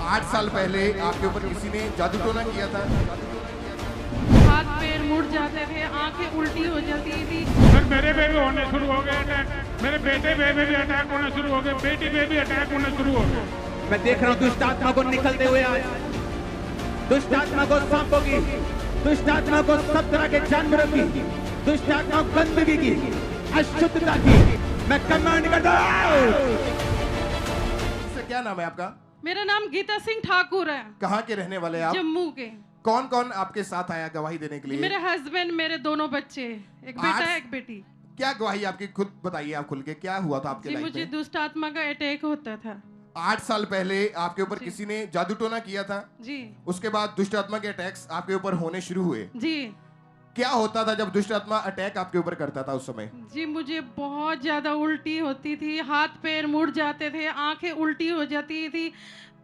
8 साल पहले आपके ऊपर किसी ने जादू टोना किया था। हाथ पैर मुड़ जाते थे, आंखें उल्टी हो जाती थी। फिर मेरे पे भी होने शुरू हो गए अटैक, मेरे बेटे पे भी अटैक होने शुरू हो गए, बेटी पे भी अटैक होने शुरू हो गए। मैं देख रहा हूँ दुष्ट आत्मा को निकलते हुए आज, दुष्ट आत्मा को सांपों की, दुष्ट आत्मा को सब तरह के जानवरों की, दुष्ट आत्मा को गंदगी की, अशुद्धता की मैं कमांड करता हूँ। क्या नाम है आपका? मेरा नाम गीता सिंह ठाकुर है। कहाँ के रहने वाले आप? जम्मू के। कौन कौन आपके साथ आया गवाही देने के लिए? मेरे हस्बैंड, मेरे दोनों बच्चे, एक बेटा एक बेटी। क्या गवाही आपकी, खुद बताइए आप खुल के, क्या हुआ था आपके लाइफ में? मुझे दुष्ट आत्मा का अटैक होता था। 8 साल पहले आपके ऊपर किसी ने जादू टोना किया था जी। उसके बाद दुष्ट आत्मा के अटैक्स आपके ऊपर होने शुरू हुए जी। क्या होता था जब दुष्ट आत्मा अटैक आपके ऊपर करता था उस समय? जी, मुझे बहुत ज्यादा उल्टी होती थी, हाथ पैर मुड़ जाते थे, आंखें उल्टी हो जाती थी।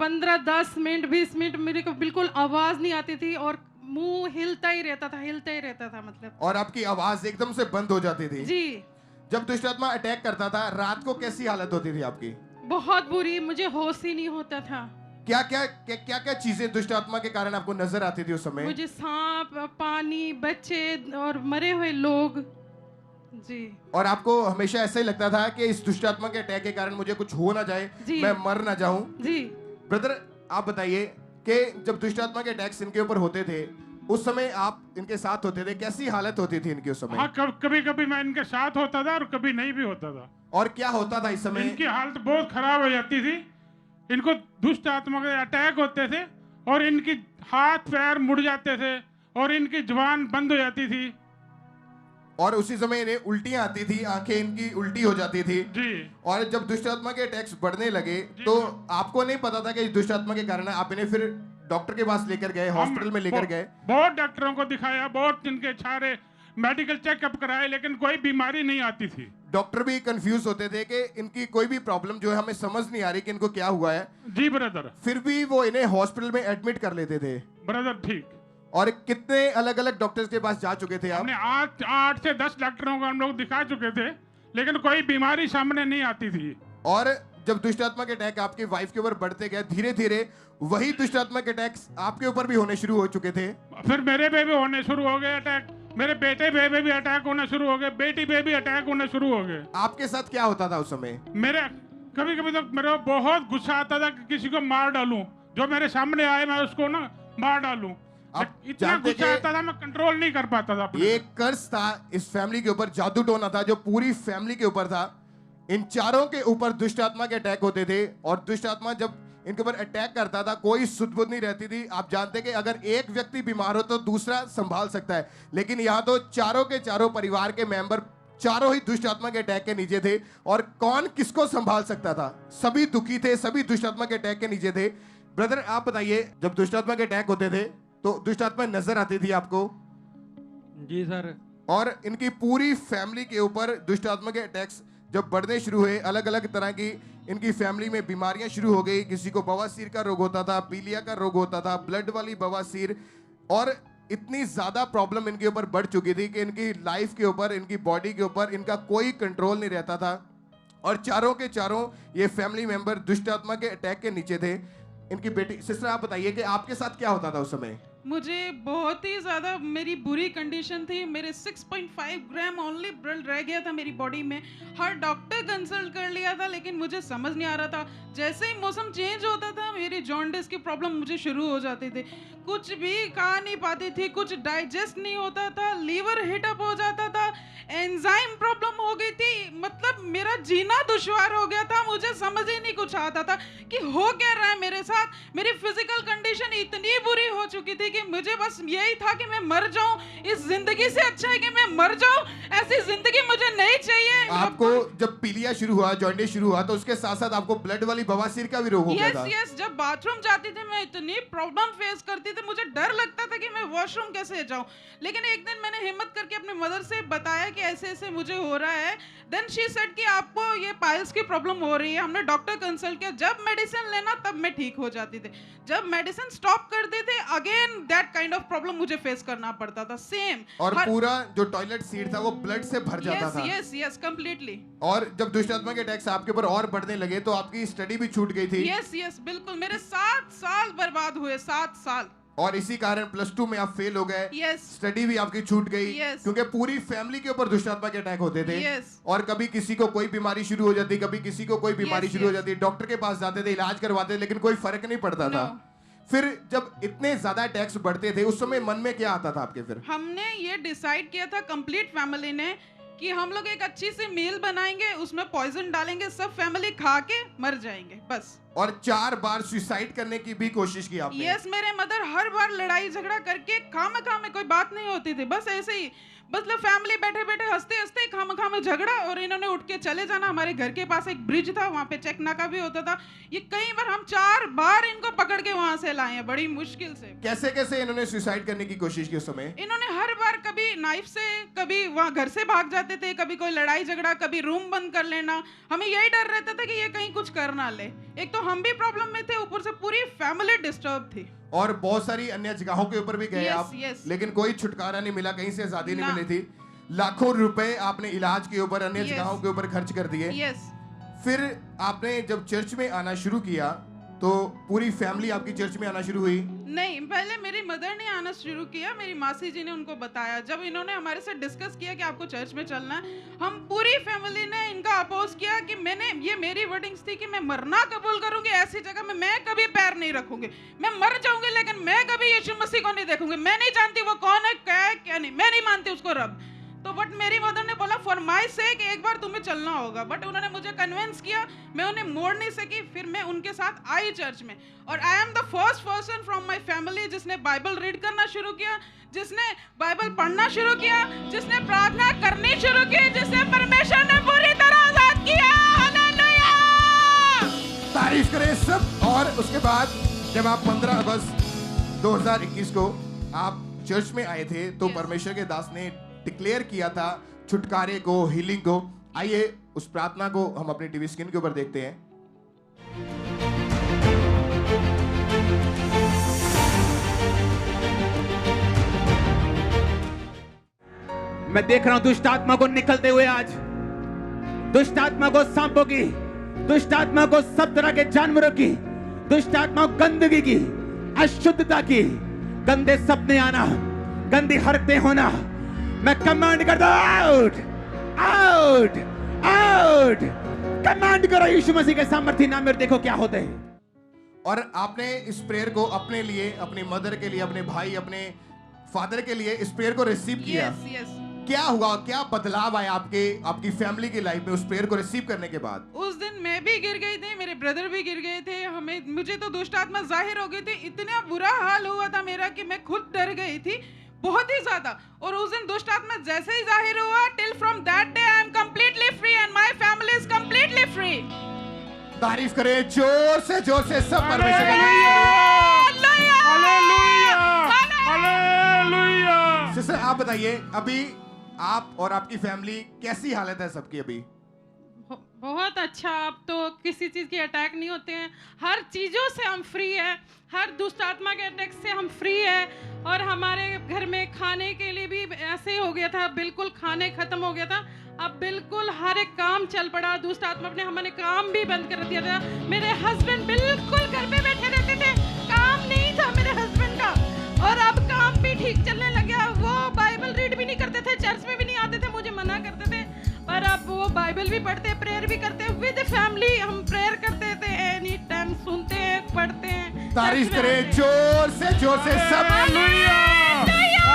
15-10 मिनट 20 मिनट मेरे को बिल्कुल आवाज नहीं आती थी और मुंह हिलता ही रहता था मतलब। और आपकी आवाज एकदम से बंद हो जाती थी? जी। जब दुष्ट आत्मा अटैक करता था रात को कैसी हालत होती थी आपकी? बहुत बुरी, मुझे होश ही नहीं होता था। क्या क्या चीजें दुष्ट आत्मा के कारण आपको नजर आती थी उस समय? मुझे सांप, पानी, बच्चे और मरे हुए लोग। जी। और आपको हमेशा ऐसा ही लगता था कि इस दुष्ट आत्मा के अटैक के कारण मुझे कुछ हो ना जाए, मैं मर ना जाऊं? जी। ब्रदर आप बताइए कि जब दुष्ट आत्मा के अटैक्स इनके ऊपर होते थे उस समय आप इनके साथ होते थे, कैसी हालत होती थी इनकी उस समय? हाँ, कभी कभी मैं इनके साथ होता था और कभी नहीं भी होता था। और क्या होता था इस समय? इनकी हालत बहुत खराब हो जाती थी, इनको दुष्ट आत्मा के अटैक होते थे और इनकी हाथ पैर मुड़ जाते थे और इनकी जुबान बंद हो जाती थी और उसी समय इन्हें उल्टियां आती थी, आंखें इनकी उल्टी हो जाती थी जी। और जब दुष्ट आत्मा के अटैक्स बढ़ने लगे तो आपको नहीं पता था कि इस दुष्ट आत्मा के कारण आप इन्हें फिर डॉक्टर के पास लेकर गए, हॉस्पिटल में लेकर गए? बहुत डॉक्टरों को दिखाया, बहुत इनके सारे मेडिकल चेकअप कराए, लेकिन कोई बीमारी नहीं आती थी। डॉक्टर भी कंफ्यूज होते थे कि इनकी कोई भी प्रॉब्लम जो है हमें समझ नहीं आ रही कि इनको क्या हुआ है। जी ब्रदर। फिर भी वो इन्हें हॉस्पिटल में एडमिट कर लेते थे। ब्रदर ठीक। और कितने अलग अलग डॉक्टर्स के पास जा चुके थे आप? हमने 8 से 10 डॉक्टरों को हम लोग दिखा चुके थे, लेकिन कोई बीमारी सामने नहीं आती थी। और जब दुष्ट आत्मा के अटैक आपकी वाइफ के ऊपर बढ़ते गए, धीरे धीरे वही दुष्ट आत्मा के अटैक्स आपके ऊपर भी होने शुरू हो चुके थे। फिर मेरे पे भी होने शुरू हो गए अटैक, मेरे बेटे पे भी अटैक होने शुरू हो गए, बेटी पे भी अटैक होने शुरू हो गए। आपके साथ क्या होता था उस समय? मेरे कभी कभी तो मेरे बहुत गुस्सा आता था कि किसी को मार डालूं, जो मेरे सामने आए मैं उसको ना मार डालूं। इतना गुस्सा आता था, मैं कंट्रोल नहीं कर पाता था। ये कर्ज था इस फैमिली के ऊपर, जादू टोना था जो पूरी फैमिली के ऊपर था। इन चारों के ऊपर दुष्ट आत्मा के अटैक होते थे और दुष्ट आत्मा जब इनके ऊपर अटैक करता था कोई सुध-बुध नहीं रहती थी। आप जानते कि अगर एक व्यक्ति बीमार हो तो दूसरा संभाल सकता है, लेकिन यहाँ तो चारों के चारों परिवार के मेंबर चारों ही दुष्ट आत्मा के अटैक के नीचे थे और कौन किसको संभाल सकता था? सभी दुखी थे, सभी दुष्ट आत्मा के अटैक के नीचे थे। ब्रदर आप बताइए, जब दुष्ट आत्मा के अटैक होते थे तो दुष्ट आत्मा नजर आती थी आपको? जी सर। और इनकी पूरी फैमिली के ऊपर दुष्ट आत्मा के अटैक्स जब बढ़ने शुरू हुए, अलग अलग तरह की इनकी फैमिली में बीमारियां शुरू हो गई। किसी को बवासीर का रोग होता था, पीलिया का रोग होता था, ब्लड वाली बवासीर, और इतनी ज्यादा प्रॉब्लम इनके ऊपर बढ़ चुकी थी कि इनकी लाइफ के ऊपर, इनकी बॉडी के ऊपर इनका कोई कंट्रोल नहीं रहता था और चारों के चारों ये फैमिली मेंबर दुष्ट आत्मा के अटैक के नीचे थे। इनकी बेटी, सिस्टर आप बताइए कि आपके साथ क्या होता था उस समय? मुझे बहुत ही ज़्यादा मेरी बुरी कंडीशन थी। मेरे 6.5 ग्राम ओनली ब्लड रह गया था मेरी बॉडी में। हर डॉक्टर कंसल्ट कर लिया था लेकिन मुझे समझ नहीं आ रहा था। जैसे ही मौसम चेंज होता था मेरी जॉन्डिस की प्रॉब्लम मुझे शुरू हो जाती थी। कुछ भी खा नहीं पाती थी, कुछ डाइजेस्ट नहीं होता था, लीवर हिटअप हो जाता था, एंजाइम प्रॉब्लम हो गई थी। मतलब मेरा जीना दुश्वार हो गया था। मुझे समझ ही नहीं कुछ आता था कि हो क्या रहा है मेरे साथ। मेरी फिजिकल कंडीशन इतनी बुरी हो चुकी थी कि मुझे बस यही था कि मैं मर जाऊं। इस जिंदगी से अच्छा है कि मैं मर जाऊं। ऐसी जिंदगी मुझे नहीं चाहिए। आपको जब पीलिया शुरू हुआ, जॉन्डिस शुरू हुआ, तो उसके साथ साथ आपको ब्लड वाली बवासीर का भी रोग हो गया था? यस, जब बाथरूम जाती थी मैं इतनी प्रॉब्लम फेस करती थी, मुझे डर लगता था कि मैं वॉशरूम कैसे जाऊं। लेकिन एक दिन मैंने हिम्मत करके अपने मदर से बताया कि ऐसे ऐसे मुझे हो रहा है। देन शी सेड कि आपको ये पाइल्स की प्रॉब्लम हो रही है। हमने डॉक्टर कंसल्ट किया। जब मेडिसिन लेना तब मैं ठीक हो जाती थी। जब मेडिसिन स्टॉप कर देते again that kind of problem मुझे फेस करना पड़ता था सेम। और पूरा जो टॉयलेट सीट था वो ब्लड से भर जाता था। Yes yes completely. और जब दुष्ट आत्मा के अटैक्स आपके ऊपर और बढ़ने लगे तो आपकी स्टडी भी छूट गई थी। यस यस बिल्कुल, मेरे 7 साल बर्बाद हुए, 7 साल। और इसी कारण +2 में आप फेल हो गए। Yes. स्टडी भी आपकी छूट गई। Yes. क्योंकि पूरी फैमिली के ऊपर दुष्ट आत्मा के अटैक होते थे। Yes. और कभी किसी को कोई बीमारी शुरू हो जाती, कभी किसी को कोई बीमारी शुरू हो जाती, डॉक्टर के पास जाते थे, इलाज करवाते थे, लेकिन कोई फर्क नहीं पड़ता था। फिर जब इतने ज्यादा अटैक्स बढ़ते थे उस समय मन में क्या आता था आपके? फिर हमने ये डिसाइड किया था कंप्लीट फैमिली ने कि हम लोग एक अच्छी सी मील बनाएंगे, उसमें पॉइजन डालेंगे, सब फैमिली खा के मर जाएंगे बस। और 4 बार सुसाइड करने की भी कोशिश की आपने? यस, मेरे मदर हर बार लड़ाई झगड़ा करके खामखा में, कोई बात नहीं होती थी, बस ऐसे ही, मतलब फैमिली बैठे बैठे हंसते हंसते खामखा में झगड़ा, और इन्होंने उठ के चले जाना। हमारे घर के पास एक ब्रिज था, वहाँ पे चेक नाका भी होता था। ये कई बार हम 4 बार इनको पकड़ के वहाँ से लाए हैं, बड़ी मुश्किल से। कैसे कैसे इन्होंने सुसाइड करने की कोशिश की उस समय? इन्होंने हर बार कभी नाइफ से, कभी वहाँ घर से भाग जाते थे, कभी कोई लड़ाई झगड़ा, कभी रूम बंद कर लेना। हमें यही डर रहता था कि ये कहीं कुछ कर ना ले। एक तो हम भी प्रॉब्लम में थे, ऊपर से पूरी फैमिली डिस्टर्ब थी। और बहुत सारी अन्य जगहों के ऊपर भी गए आप, yes. लेकिन कोई छुटकारा नहीं मिला, कहीं से आजादी नहीं मिली थी। लाखों रुपए आपने इलाज के ऊपर, अन्य जगहों के ऊपर खर्च कर दिए। yes. फिर आपने जब चर्च में आना शुरू किया तो पूरी फैमिली आपकी चर्च में आना शुरू हुई? नहीं, पहले मेरी मदर ने आना शुरू किया, मेरी मासी जी ने उनको बताया। जब इन्होंने हमारे से डिस्कस किया कि आपको चर्च में चलना है, हम पूरी फैमिली ने इनका अपोज किया कि ये मेरी वर्डिंग्स थी कि मैं मरना कबूल करूंगी, ऐसी जगह में मैं कभी पैर नहीं रखूंगी। मैं मर जाऊंगी लेकिन मैं कभी यीशु मसीह को नहीं देखूंगी। मैं नहीं जानती वो कौन है, क्या है, क्या नहीं, मैं नहीं मानती उसको रब। तो बट मेरी मदर ने बोला फॉर माई सेक एक बार तुम्हें चलना होगा। बट उन्होंने मुझे कन्विंस किया, मैं उन्हें मोड़ नहीं सकी। फिर मैं उनके साथ आई चर्च में, और I am the first person from my family जिसने बाइबल रीड करना शुरू किया, जिसने बाइबल पढ़ना शुरू किया, जिसने प्रार्थना करनी शुरू की, जिसने परमेश्वर ने पूरी तरह आजाद किया। हालेलुया! तारीफ करें सब। और उसके बाद जब आप 15 अगस्त 2021 को आप चर्च में आए थे तो परमेश्वर के दास ने डिक्लेयर किया था छुटकारे को, हीलिंग को। आइए उस प्रार्थना को हम अपनी टीवी स्क्रीन के ऊपर देखते हैं। मैं देख रहा हूं दुष्ट आत्मा को निकलते हुए आज, दुष्ट आत्मा को, सांपों की, दुष्ट आत्मा को, सब तरह के जानवरों की, दुष्ट आत्मा को, गंदगी की, अशुद्धता की, गंदे सपने आना, गंदी हरकतें होना, मैं कमांड करता हूं, आउट आउट आउट। कमांड करो यीशु मसीह के सामर्थ्य नाम में, देखो क्या होता है। और आपने इस प्रेयर को अपने लिए, अपनी मदर के लिए, अपने भाई, अपने फादर के लिए इस प्रेयर को रिसीव किया। yes. क्या हुआ, क्या बदलाव आया आपकी फैमिली की लाइफ में उस प्रेयर को रिसीव करने के बाद? उस दिन मैं भी गिर गई थी, मेरे ब्रदर भी गिर गए थे, मुझे तो दुष्ट आत्मा जाहिर हो गई थी। इतना बुरा हाल हुआ था मेरा कि मैं खुद डर गई थी बहुत ही ज्यादा। और उस दिन दुष्ट आत्मा जैसे ही जाहिर हुआ, till from that day I am completely free and my family is completely free. तारीफ करें जोर से सब परमेश्वर का। सिस्टर आप बताइए, अभी आप और आपकी फैमिली कैसी हालत है सबकी अभी? बहुत अच्छा। अब तो किसी चीज़ की अटैक नहीं होते हैं, हर चीज़ों से हम फ्री है, हर दुष्ट आत्मा के अटैक से हम फ्री है। और हमारे घर में खाने के लिए भी ऐसे ही हो गया था, बिल्कुल खाने खत्म हो गया था। अब बिल्कुल हर एक काम चल पड़ा। दुष्ट आत्मा ने हमारे काम भी बंद कर दिया था। मेरे हस्बैंड बिल्कुल घर पे बैठे रहते थे, काम नहीं था मेरे हस्बैंड का, और अब काम भी ठीक चलने लग गया। वो बाइबल रीड भी नहीं करते थे, चर्च में भी नहीं आते थे, मुझे मना करते थे, पर अब वो बाइबल भी पढ़ते, प्रेयर भी करते, विद फैमिली हम प्रेयर करते थे, एनी टाइम सुनते हैं, पढ़ते हैं। तारीफ करें जोर से सब।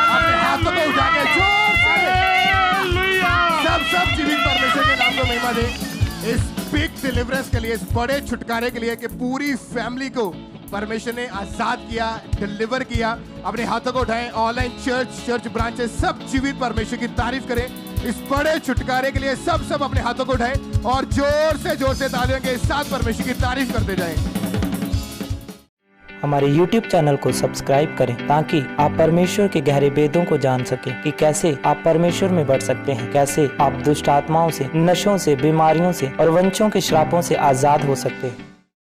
अपने हाथों को उठा के जोर से सब जीवित परमेश्वर के नाम को महिमा दे इस बिग डिलीवरेंस के लिए, इस बड़े छुटकारे के लिए कि पूरी फैमिली को परमेश्वर ने आजाद किया, डिलीवर किया। अपने हाथों को उठाएं। ऑनलाइन चर्च ब्रांचेस सब जीवित परमेश्वर की तारीफ करें इस बड़े छुटकारे के लिए। सब अपने हाथों को उठाएं और जोर से तालियों के साथ परमेश्वर की तारीफ करते जाएं। हमारे YouTube चैनल को सब्सक्राइब करें ताकि आप परमेश्वर के गहरे वेदों को जान सकें कि कैसे आप परमेश्वर में बढ़ सकते हैं, कैसे आप दुष्ट आत्माओं से, नशों से, बीमारियों से और वंशों के श्रापों से आजाद हो सकते हैं।